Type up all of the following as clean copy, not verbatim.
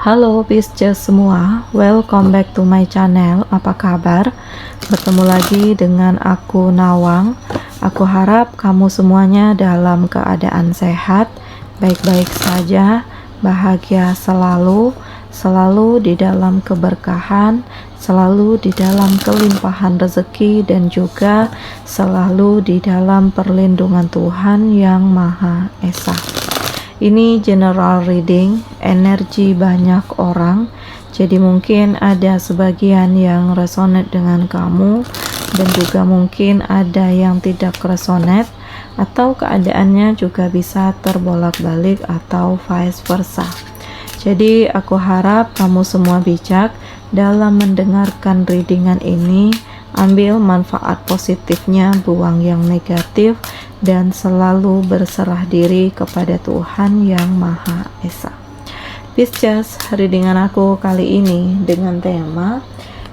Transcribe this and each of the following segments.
Halo Pisces semua, welcome back to my channel. Apa kabar? Bertemu lagi dengan aku Nawang. Aku harap kamu semuanya dalam keadaan sehat, baik-baik saja, bahagia selalu, selalu di dalam keberkahan, selalu di dalam kelimpahan rezeki, dan juga selalu di dalam perlindungan Tuhan Yang Maha Esa. Ini general reading, energi banyak orang, jadi mungkin ada sebagian yang resonate dengan kamu dan juga mungkin ada yang tidak resonate, atau keadaannya juga bisa terbolak-balik atau vice versa. Jadi aku harap kamu semua bijak dalam mendengarkan readingan ini. Ambil manfaat positifnya, buang yang negatif, dan selalu berserah diri kepada Tuhan Yang Maha Esa. Pisces, readingan aku kali ini dengan tema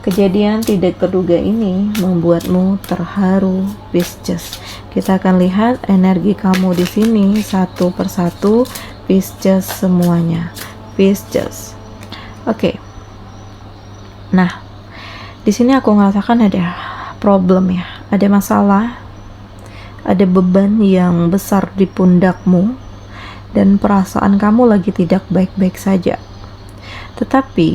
kejadian tidak terduga ini membuatmu terharu, Pisces. Kita akan lihat energi kamu di sini satu persatu, Pisces semuanya. Pisces. Oke. Nah, di sini aku merasakan ada problem ya, ada masalah, ada beban yang besar di pundakmu, dan perasaan kamu lagi tidak baik-baik saja. Tetapi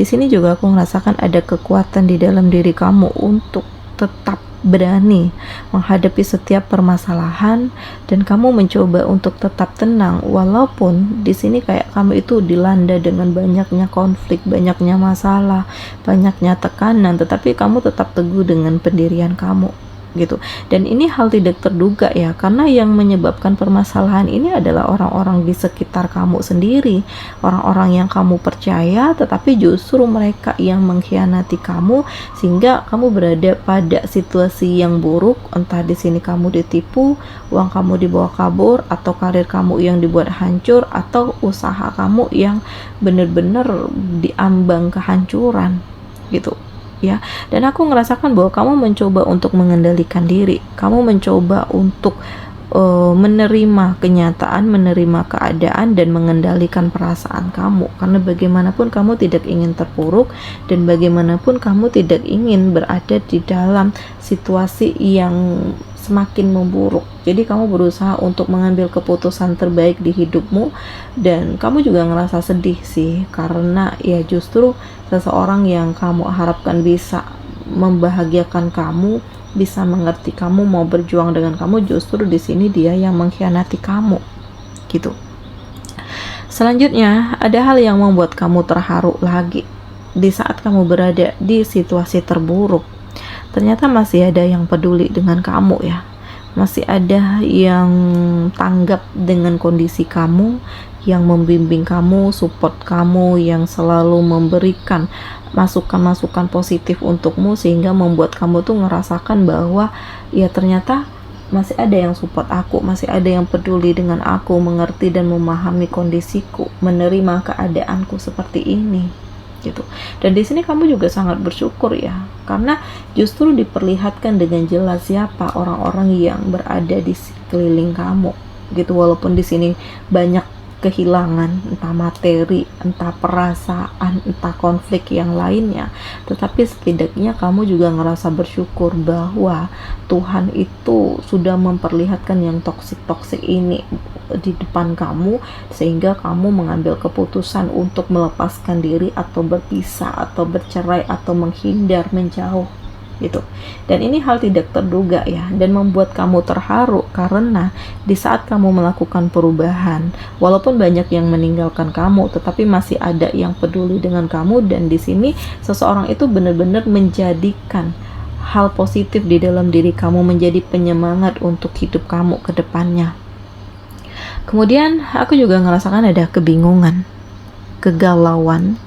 di sini juga aku merasakan ada kekuatan di dalam diri kamu untuk tetap berani menghadapi setiap permasalahan, dan kamu mencoba untuk tetap tenang walaupun di sini kayak kamu itu dilanda dengan banyaknya konflik, banyaknya masalah, banyaknya tekanan, tetapi kamu tetap teguh dengan pendirian kamu gitu. Dan ini hal tidak terduga ya, karena yang menyebabkan permasalahan ini adalah orang-orang di sekitar kamu sendiri, orang-orang yang kamu percaya, tetapi justru mereka yang mengkhianati kamu sehingga kamu berada pada situasi yang buruk. Entah di sini kamu ditipu, uang kamu dibawa kabur, atau karir kamu yang dibuat hancur, atau usaha kamu yang benar-benar diambang kehancuran gitu ya. Dan aku ngerasakan bahwa kamu mencoba untuk mengendalikan diri, kamu mencoba untuk menerima kenyataan, menerima keadaan, dan mengendalikan perasaan kamu, karena bagaimanapun kamu tidak ingin terpuruk, dan bagaimanapun kamu tidak ingin berada di dalam situasi yang semakin memburuk. Jadi kamu berusaha untuk mengambil keputusan terbaik di hidupmu, dan kamu juga ngerasa sedih sih, karena ya justru seseorang yang kamu harapkan bisa membahagiakan kamu, bisa mengerti kamu, mau berjuang dengan kamu, justru di sini dia yang mengkhianati kamu gitu. Selanjutnya ada hal yang membuat kamu terharu lagi. Di saat kamu berada di situasi terburuk, ternyata masih ada yang peduli dengan kamu ya, masih ada yang tanggap dengan kondisi kamu, yang membimbing kamu, support kamu, yang selalu memberikan masukan-masukan positif untukmu, sehingga membuat kamu tuh ngerasakan bahwa ya ternyata masih ada yang support aku, masih ada yang peduli dengan aku, mengerti dan memahami kondisiku, menerima keadaanku seperti ini gitu. Dan di sini kamu juga sangat bersyukur ya, karena justru diperlihatkan dengan jelas siapa orang-orang yang berada di sekeliling kamu gitu. Walaupun di sini banyak kehilangan, entah materi, entah perasaan, entah konflik yang lainnya, tetapi setidaknya kamu juga ngerasa bersyukur bahwa Tuhan itu sudah memperlihatkan yang toksik-toksik ini di depan kamu, sehingga kamu mengambil keputusan untuk melepaskan diri, atau berpisah, atau bercerai, atau menghindar, menjauh gitu. Dan ini hal tidak terduga ya, dan membuat kamu terharu karena di saat kamu melakukan perubahan, walaupun banyak yang meninggalkan kamu, tetapi masih ada yang peduli dengan kamu. Dan di sini seseorang itu benar-benar menjadikan hal positif di dalam diri kamu, menjadi penyemangat untuk hidup kamu ke depannya. Kemudian aku juga ngerasakan ada kebingungan, kegalauan.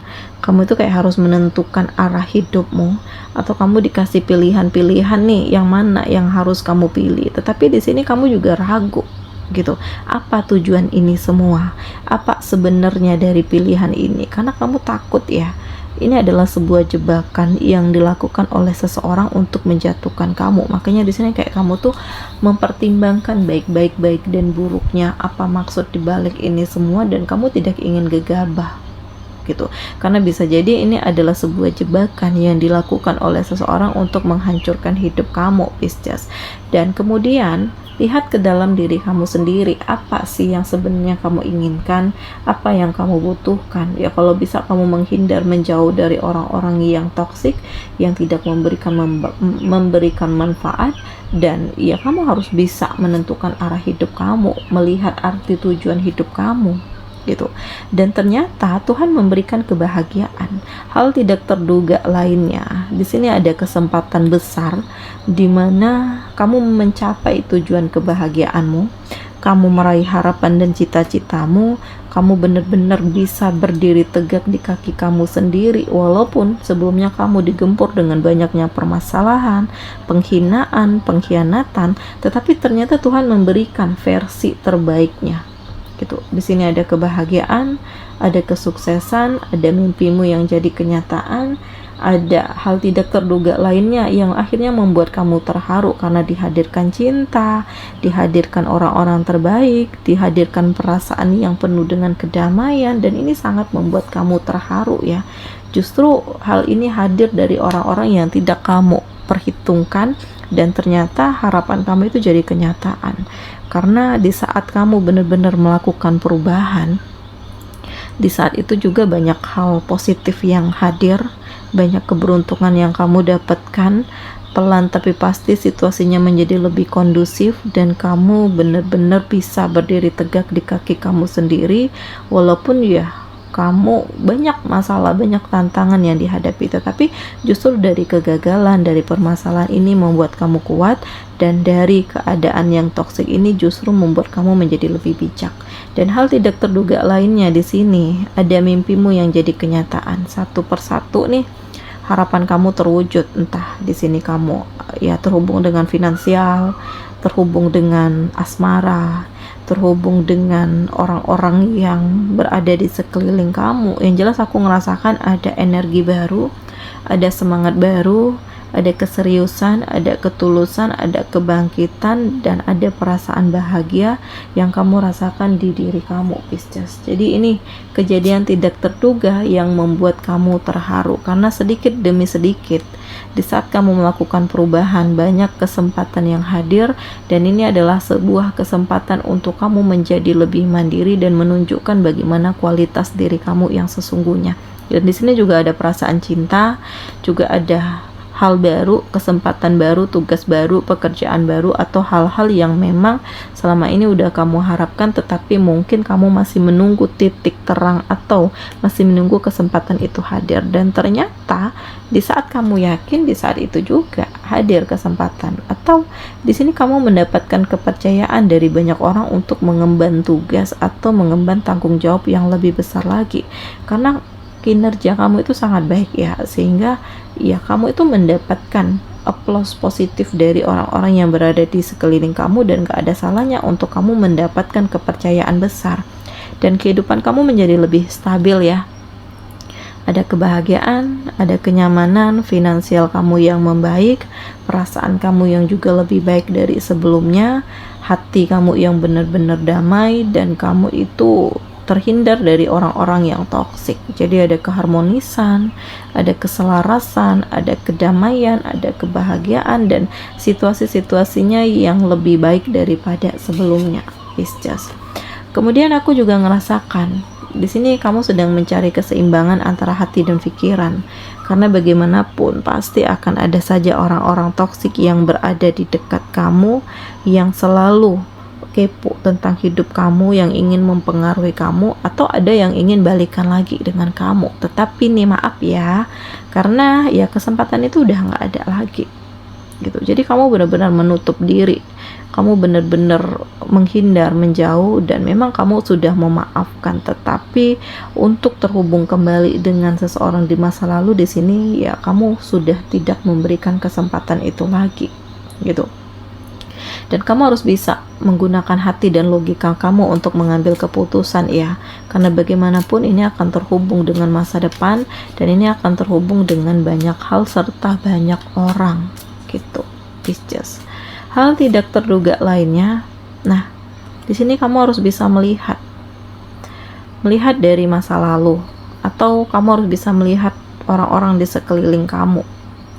Kamu itu kayak harus menentukan arah hidupmu, atau kamu dikasih pilihan-pilihan nih, yang mana yang harus kamu pilih. Tetapi di sini kamu juga ragu gitu. Apa tujuan ini semua? Apa sebenarnya dari pilihan ini? Karena kamu takut ya, ini adalah sebuah jebakan yang dilakukan oleh seseorang untuk menjatuhkan kamu. Makanya di sini kayak kamu tuh mempertimbangkan baik dan buruknya, apa maksud dibalik ini semua, dan kamu tidak ingin gegabah gitu. Karena bisa jadi ini adalah sebuah jebakan yang dilakukan oleh seseorang untuk menghancurkan hidup kamu, Pisces. Dan kemudian lihat ke dalam diri kamu sendiri, apa sih yang sebenarnya kamu inginkan, apa yang kamu butuhkan. Ya kalau bisa kamu menghindar, menjauh dari orang-orang yang toksik, yang tidak memberikan manfaat. Dan ya kamu harus bisa menentukan arah hidup kamu, melihat arti tujuan hidup kamu gitu. Dan ternyata Tuhan memberikan kebahagiaan, hal tidak terduga lainnya. Di sini ada kesempatan besar di mana kamu mencapai tujuan kebahagiaanmu, kamu meraih harapan dan cita-citamu, kamu benar-benar bisa berdiri tegak di kaki kamu sendiri, walaupun sebelumnya kamu digempur dengan banyaknya permasalahan, penghinaan, pengkhianatan, tetapi ternyata Tuhan memberikan versi terbaiknya gitu. Di sini ada kebahagiaan, ada kesuksesan, ada mimpimu yang jadi kenyataan, ada hal tidak terduga lainnya yang akhirnya membuat kamu terharu karena dihadirkan cinta, dihadirkan orang-orang terbaik, dihadirkan perasaan yang penuh dengan kedamaian, dan ini sangat membuat kamu terharu ya. Justru hal ini hadir dari orang-orang yang tidak kamu perhitungkan, dan ternyata harapan kamu itu jadi kenyataan. Karena di saat kamu benar-benar melakukan perubahan, di saat itu juga banyak hal positif yang hadir, banyak keberuntungan yang kamu dapatkan. Pelan tapi pasti situasinya menjadi lebih kondusif, dan kamu benar-benar bisa berdiri tegak di kaki kamu sendiri, walaupun ya kamu banyak masalah, banyak tantangan yang dihadapi, tetapi justru dari kegagalan, dari permasalahan ini membuat kamu kuat, dan dari keadaan yang toksik ini justru membuat kamu menjadi lebih bijak. Dan hal tidak terduga lainnya di sini, ada mimpimu yang jadi kenyataan. Satu persatu nih, harapan kamu terwujud. Entah di sini kamu ya terhubung dengan finansial, terhubung dengan asmara, terhubung dengan orang-orang yang berada di sekeliling kamu. Yang jelas aku ngerasakan ada energi baru, ada semangat baru, ada keseriusan, ada ketulusan, ada kebangkitan, dan ada perasaan bahagia yang kamu rasakan di diri kamu, Pisces. Jadi ini kejadian tidak terduga yang membuat kamu terharu, karena sedikit demi sedikit di saat kamu melakukan perubahan, banyak kesempatan yang hadir, dan ini adalah sebuah kesempatan untuk kamu menjadi lebih mandiri dan menunjukkan bagaimana kualitas diri kamu yang sesungguhnya. Dan di sini juga ada perasaan cinta, juga ada hal baru, kesempatan baru, tugas baru, pekerjaan baru, atau hal-hal yang memang selama ini udah kamu harapkan, tetapi mungkin kamu masih menunggu titik terang atau masih menunggu kesempatan itu hadir. Dan ternyata di saat kamu yakin, di saat itu juga hadir kesempatan, atau di sini kamu mendapatkan kepercayaan dari banyak orang untuk mengemban tugas atau mengemban tanggung jawab yang lebih besar lagi, karena kinerja kamu itu sangat baik ya, sehingga ya kamu itu mendapatkan applause positif dari orang-orang yang berada di sekeliling kamu, dan gak ada salahnya untuk kamu mendapatkan kepercayaan besar, dan kehidupan kamu menjadi lebih stabil ya. Ada kebahagiaan, ada kenyamanan, finansial kamu yang membaik, perasaan kamu yang juga lebih baik dari sebelumnya, hati kamu yang benar-benar damai, dan kamu itu terhindar dari orang-orang yang toksik. Jadi ada keharmonisan, ada keselarasan, ada kedamaian, ada kebahagiaan, dan situasi-situasinya yang lebih baik daripada sebelumnya, Pisces. Kemudian aku juga ngerasakan di sini kamu sedang mencari keseimbangan antara hati dan pikiran, karena bagaimanapun pasti akan ada saja orang-orang toksik yang berada di dekat kamu, yang selalu kepo tentang hidup kamu, yang ingin mempengaruhi kamu, atau ada yang ingin balikan lagi dengan kamu. Tetapi nih maaf ya, karena ya kesempatan itu udah nggak ada lagi gitu. Jadi kamu benar-benar menutup diri, kamu benar-benar menghindar, menjauh, dan memang kamu sudah memaafkan, tetapi untuk terhubung kembali dengan seseorang di masa lalu di sini ya kamu sudah tidak memberikan kesempatan itu lagi gitu. Dan kamu harus bisa menggunakan hati dan logika kamu untuk mengambil keputusan ya, karena bagaimanapun ini akan terhubung dengan masa depan, dan ini akan terhubung dengan banyak hal serta banyak orang gitu, Pisces. Hal tidak terduga lainnya, nah di sini kamu harus bisa melihat dari masa lalu, atau kamu harus bisa melihat orang-orang di sekeliling kamu,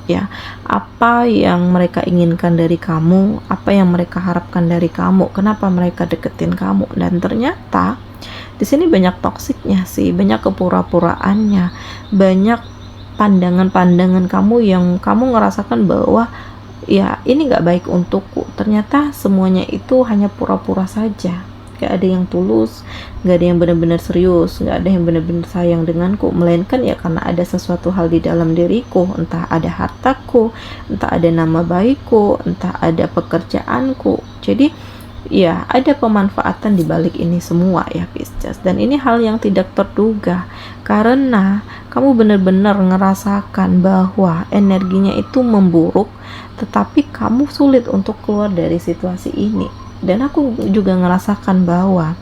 ya, apa yang mereka inginkan dari kamu, apa yang mereka harapkan dari kamu, kenapa mereka deketin kamu. Dan ternyata di sini banyak toksiknya sih, banyak kepura-puraannya, banyak pandangan-pandangan kamu yang kamu ngerasakan bahwa ya ini nggak baik untukku. Ternyata semuanya itu hanya pura-pura saja, gak ada yang tulus, gak ada yang benar-benar serius, gak ada yang benar-benar sayang denganku, melainkan ya karena ada sesuatu hal di dalam diriku, entah ada hartaku, entah ada nama baikku, entah ada pekerjaanku. Jadi ya ada pemanfaatan di balik ini semua ya Pisces, dan ini hal yang tidak terduga karena kamu benar-benar ngerasakan bahwa energinya itu memburuk, tetapi kamu sulit untuk keluar dari situasi ini. Dan aku juga ngerasakan bahwa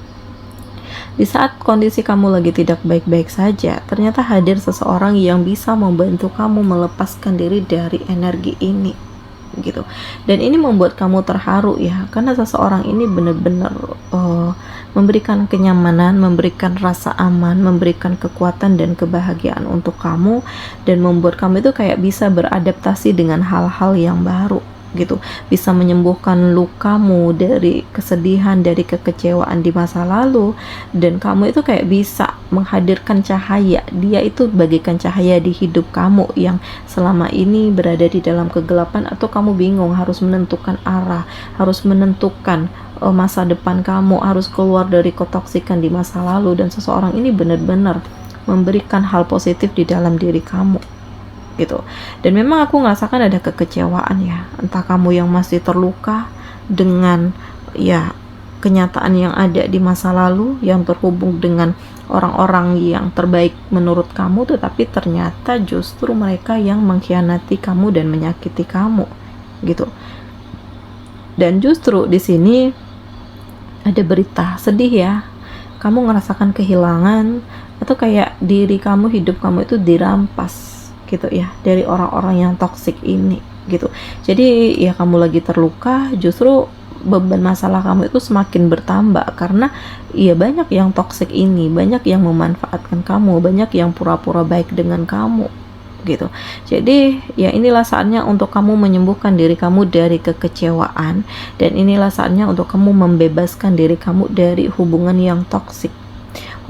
di saat kondisi kamu lagi tidak baik-baik saja, ternyata hadir seseorang yang bisa membantu kamu melepaskan diri dari energi ini gitu. Dan ini membuat kamu terharu ya, karena seseorang ini benar-benar memberikan kenyamanan, memberikan rasa aman, memberikan kekuatan dan kebahagiaan untuk kamu, dan membuat kamu itu kayak bisa beradaptasi dengan hal-hal yang baru gitu, bisa menyembuhkan lukamu dari kesedihan, dari kekecewaan di masa lalu, dan kamu itu kayak bisa menghadirkan cahaya. Dia itu bagaikan cahaya di hidup kamu yang selama ini berada di dalam kegelapan, atau kamu bingung harus menentukan arah, harus menentukan masa depan kamu, harus keluar dari ketoksikan di masa lalu, dan seseorang ini benar-benar memberikan hal positif di dalam diri kamu gitu. Dan memang aku ngerasakan ada kekecewaan ya, entah kamu yang masih terluka dengan ya kenyataan yang ada di masa lalu yang terhubung dengan orang-orang yang terbaik menurut kamu, tetapi ternyata justru mereka yang mengkhianati kamu dan menyakiti kamu gitu. Dan justru di sini ada berita sedih ya, kamu ngerasakan kehilangan, atau kayak diri kamu, hidup kamu itu dirampas gitu ya dari orang-orang yang toksik ini gitu. Jadi ya kamu lagi terluka, justru beban masalah kamu itu semakin bertambah karena ya banyak yang toksik ini, banyak yang memanfaatkan kamu, banyak yang pura-pura baik dengan kamu gitu. Jadi ya inilah saatnya untuk kamu menyembuhkan diri kamu dari kekecewaan, dan inilah saatnya untuk kamu membebaskan diri kamu dari hubungan yang toksik,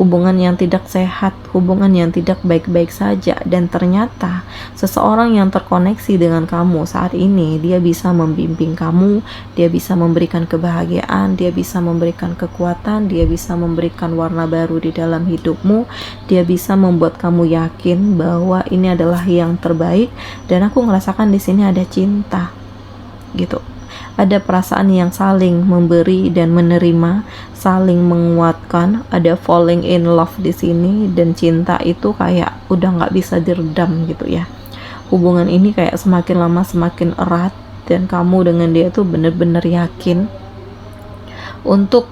hubungan yang tidak sehat, hubungan yang tidak baik-baik saja. Dan ternyata seseorang yang terkoneksi dengan kamu saat ini, dia bisa membimbing kamu, dia bisa memberikan kebahagiaan, dia bisa memberikan kekuatan, dia bisa memberikan warna baru di dalam hidupmu, dia bisa membuat kamu yakin bahwa ini adalah yang terbaik. Dan aku ngerasakan di sini ada cinta gitu, ada perasaan yang saling memberi dan menerima, saling menguatkan, ada falling in love di sini. Dan cinta itu kayak udah nggak bisa diredam gitu ya. Hubungan ini kayak semakin lama semakin erat, dan kamu dengan dia tuh bener-bener yakin untuk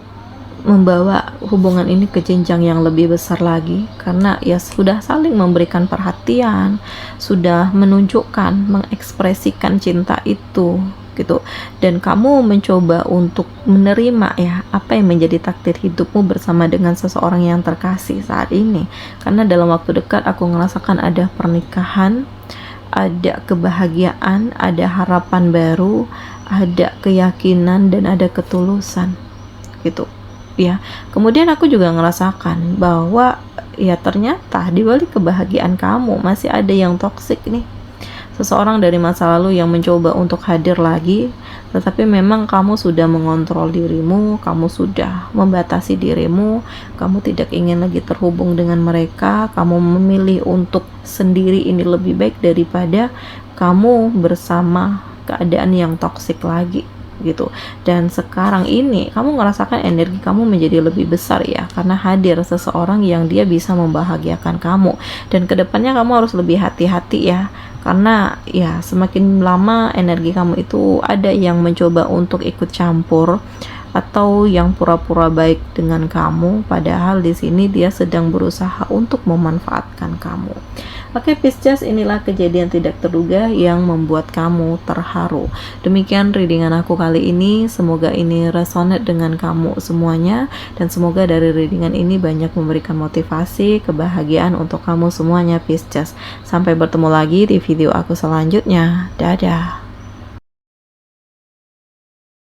membawa hubungan ini ke jenjang yang lebih besar lagi, karena ya sudah saling memberikan perhatian, sudah menunjukkan, mengekspresikan cinta itu gitu. Dan kamu mencoba untuk menerima ya apa yang menjadi takdir hidupmu bersama dengan seseorang yang terkasih saat ini, karena dalam waktu dekat aku ngerasakan ada pernikahan, ada kebahagiaan, ada harapan baru, ada keyakinan, dan ada ketulusan gitu ya. Kemudian aku juga ngerasakan bahwa ya ternyata di balik kebahagiaan kamu masih ada yang toksik nih, seseorang dari masa lalu yang mencoba untuk hadir lagi, tetapi memang kamu sudah mengontrol dirimu, kamu sudah membatasi dirimu, kamu tidak ingin lagi terhubung dengan mereka, kamu memilih untuk sendiri ini lebih baik daripada kamu bersama keadaan yang toksik lagi gitu. Dan sekarang ini kamu ngerasakan energi kamu menjadi lebih besar ya, karena hadir seseorang yang dia bisa membahagiakan kamu. Dan kedepannya kamu harus lebih hati-hati ya, karena ya semakin lama energi kamu itu ada yang mencoba untuk ikut campur, atau yang pura-pura baik dengan kamu, padahal di sini dia sedang berusaha untuk memanfaatkan kamu. Oke Pisces, inilah kejadian tidak terduga yang membuat kamu terharu. Demikian readingan aku kali ini, semoga ini resonate dengan kamu semuanya, dan semoga dari readingan ini banyak memberikan motivasi, kebahagiaan untuk kamu semuanya Pisces. Sampai bertemu lagi di video aku selanjutnya. Dadah.